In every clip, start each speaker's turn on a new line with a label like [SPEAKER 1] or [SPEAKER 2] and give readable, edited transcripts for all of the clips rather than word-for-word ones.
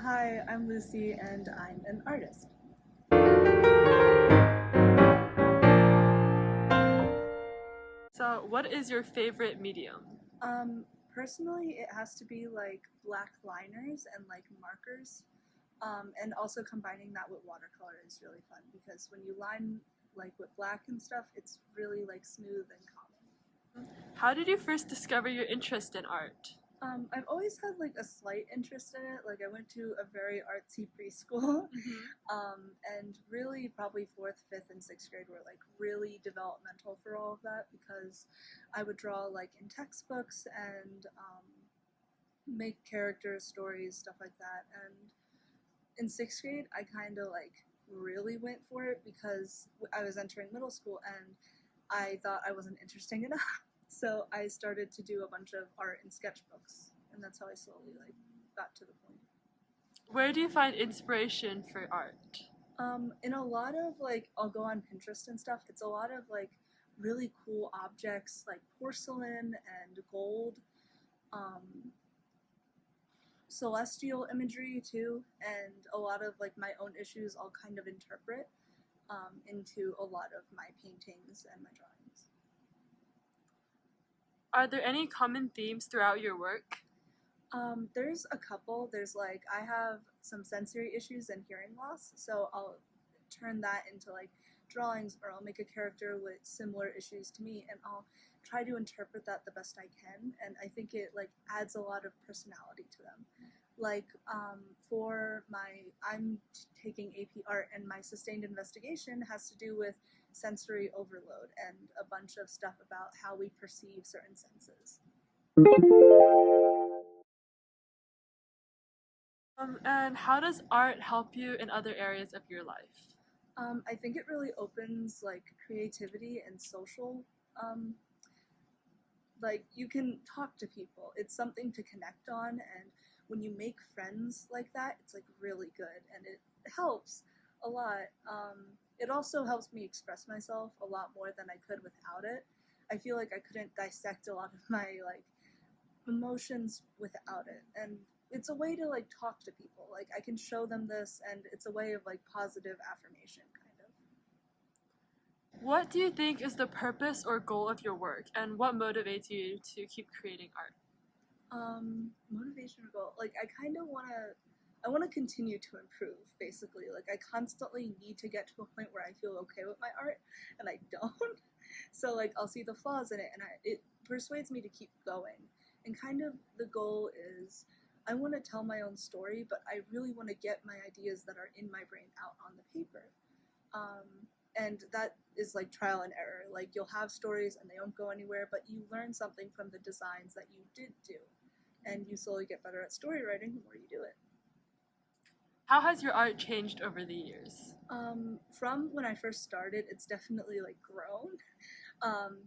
[SPEAKER 1] Hi, I'm Lucie and I'm an artist.
[SPEAKER 2] So, what is your favorite medium?
[SPEAKER 1] Personally, it has to be like black liners and like markers. And also combining that with watercolor is really fun because when you line like with black and stuff, it's really like smooth and calming.
[SPEAKER 2] How did you first discover your interest in art?
[SPEAKER 1] I've always had like a slight interest in it. Like I went to a very artsy preschool, and really probably fourth, fifth, and sixth grade were like really developmental for all of that because I would draw like in textbooks and make characters, stories, stuff like that. And in sixth grade, I kind of like really went for it because I was entering middle school and I thought I wasn't interesting enough. So I started to do a bunch of art and sketchbooks, and that's how I slowly like got to the point.
[SPEAKER 2] Where do you find inspiration for art?
[SPEAKER 1] In a lot of like, I'll go on Pinterest and stuff. It's a lot of like really cool objects like porcelain and gold, um, celestial imagery too, and a lot of like my own issues. I'll kind of interpret into a lot of my paintings and my drawings.
[SPEAKER 2] Are there any common themes throughout your work?
[SPEAKER 1] There's a couple. There's like I have some sensory issues and hearing loss, so I'll turn that into like drawings, or I'll make a character with similar issues to me, and I'll try to interpret that the best I can. And I think it like adds a lot of personality to them. Like for my, I'm taking AP art, and my sustained investigation has to do with sensory overload and a bunch of stuff about how we perceive certain senses.
[SPEAKER 2] And how does art help you in other areas of your life?
[SPEAKER 1] I think it really opens like creativity and social. Um, like you can talk to people. It's something to connect on, and when you make friends like that, it's like really good, and it helps a lot. It also helps me express myself a lot more than I could without it. I feel like I couldn't dissect a lot of my like emotions without it, and it's a way to like talk to people. Like I can show them this, and it's a way of like positive affirmation kind of.
[SPEAKER 2] What do you think is the purpose or goal of your work, and what motivates you to keep creating art?
[SPEAKER 1] Motivation or goal, like I want to continue to improve basically. Like I constantly need to get to a point where I feel okay with my art, and I don't. So like I'll see the flaws in it, and it persuades me to keep going. And kind of the goal is I want to tell my own story, but I really want to get my ideas that are in my brain out on the paper. Um, and that is like trial and error. Like you'll have stories and they don't go anywhere, but you learn something from the designs that you did do, and you slowly get better at story writing the more you do it.
[SPEAKER 2] How has your art changed over the years?
[SPEAKER 1] From when I first started, it's definitely like grown. Um,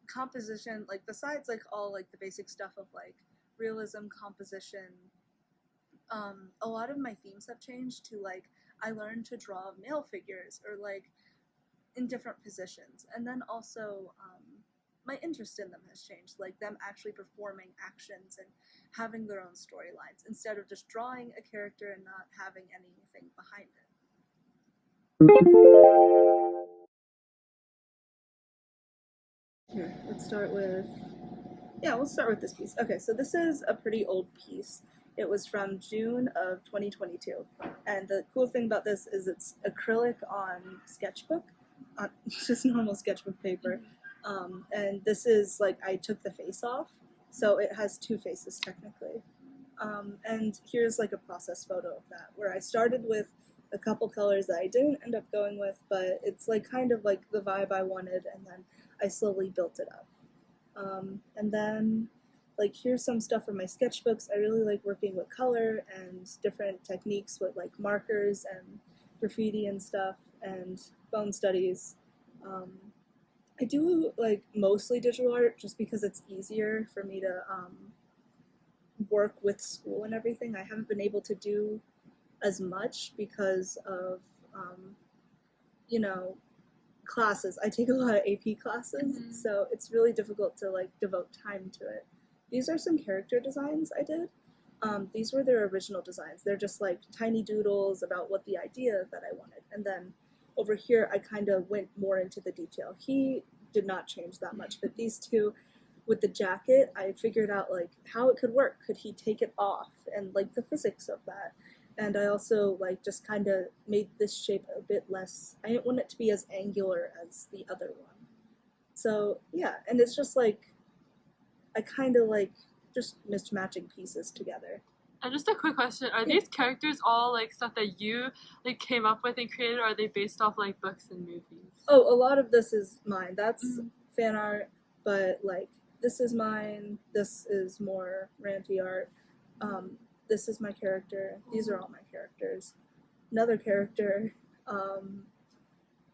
[SPEAKER 1] Composition, like besides like all like the basic stuff of like realism, composition, a lot of my themes have changed to like I learned to draw male figures or like in different positions, and then also my interest in them has changed, like them actually performing actions and having their own storylines instead of just drawing a character and not having anything behind it. Here, let's start with, yeah, we'll start with this piece. Okay, so this is a pretty old piece. It was from June of 2022. And the cool thing about this is it's acrylic on sketchbook, on just normal sketchbook paper. And this is like, I took the face off, so it has two faces technically. And here's like a process photo of that, where I started with a couple colors that I didn't end up going with, but it's like kind of like the vibe I wanted, and then I slowly built it up. And then, like, here's some stuff from my sketchbooks. I really like working with color and different techniques with like markers and graffiti and stuff and bone studies. Um, I do like mostly digital art just because it's easier for me to work with school and everything. I haven't been able to do as much because of, um, you know, classes. I take a lot of AP classes, so it's really difficult to like devote time to it. These are some character designs I did. These were their original designs. They're just like tiny doodles about what the idea that I wanted. And then over here, I kind of went more into the detail. He did not change that much, but these two with the jacket, I figured out like how it could work. Could he take it off and like the physics of that? And I also like just kind of made this shape a bit less. I didn't want it to be as angular as the other one. So yeah, and it's just like I kind of like just mismatching pieces together.
[SPEAKER 2] And just a quick question: are these characters all like stuff that you like came up with and created, or are they based off like books and movies?
[SPEAKER 1] Oh, a lot of this is mine. That's fan art, but like this is mine. This is more ranty art. This is my character. These are all my characters. Another character.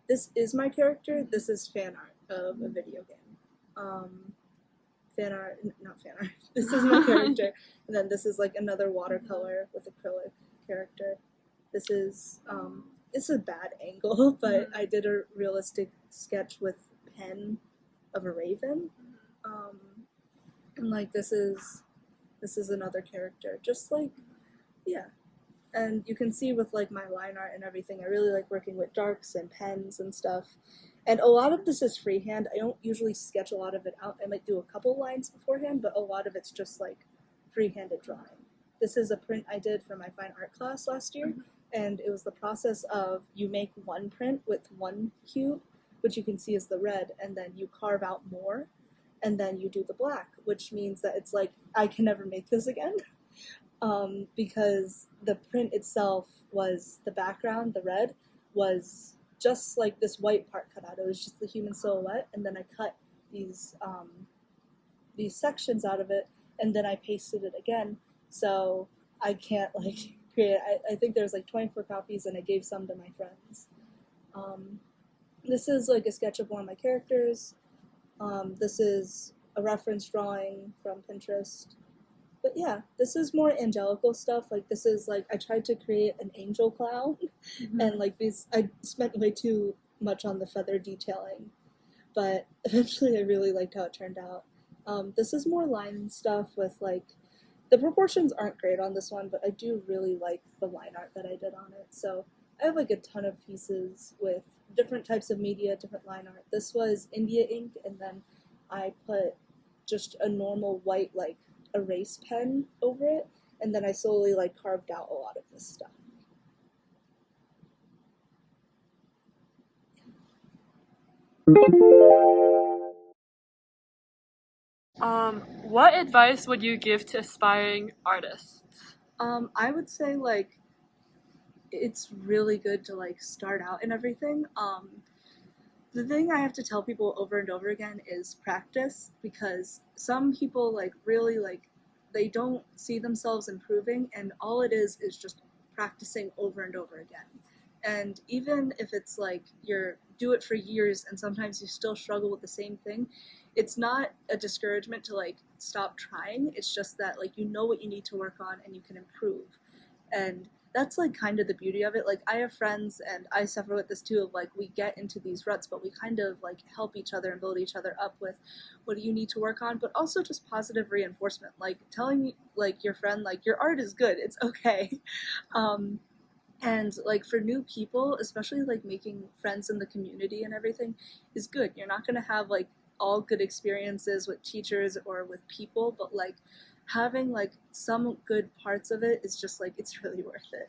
[SPEAKER 1] This is my character. This is fan art of a video game. Fan art, not fan art. This is my character, and then this is like another watercolor with acrylic character. This is it's a bad angle, but I did a realistic sketch with pen of a raven, and like this is another character. Just like yeah, and you can see with like my line art and everything, I really like working with darks and pens and stuff. And a lot of this is freehand. I don't usually sketch a lot of it out. I might do a couple lines beforehand, but a lot of it's just like freehanded drawing. This is a print I did for my fine art class last year, and it was the process of you make one print with one cube, which you can see is the red, and then you carve out more, and then you do the black, which means that it's like, I can never make this again. Because the print itself was, the background, the red, was just like this white part cut out. It was just the human silhouette, and then I cut these sections out of it, and then I pasted it again, so I can't like create it. I think there's like 24 copies, and I gave some to my friends. This is like a sketch of one of my characters. This is a reference drawing from Pinterest. But yeah, this is more angelical stuff. Like this is like, I tried to create an angel clown, and like these, I spent way too much on the feather detailing, but eventually I really liked how it turned out. This is more line stuff with like, the proportions aren't great on this one, but I do really like the line art that I did on it. So I have like a ton of pieces with different types of media, different line art. This was India ink, and then I put just a normal white like erase pen over it, and then I slowly like carved out a lot of this stuff.
[SPEAKER 2] What advice would you give to aspiring artists?
[SPEAKER 1] I would say like it's really good to like start out and everything. The thing I have to tell people over and over again is practice, because some people like really like, they don't see themselves improving, and all it is just practicing over and over again. And even if it's like you're do it for years and sometimes you still struggle with the same thing, it's not a discouragement to like stop trying. It's just that like you know what you need to work on and you can improve. And that's like kind of the beauty of it. Like I have friends, and I suffer with this too, of like we get into these ruts, but we kind of like help each other and build each other up with what do you need to work on, but also just positive reinforcement, like telling like your friend like your art is good, it's okay. And like for new people, especially like making friends in the community and everything is good. You're not going to have like all good experiences with teachers or with people, but like having like some good parts of it is just like, it's really worth it.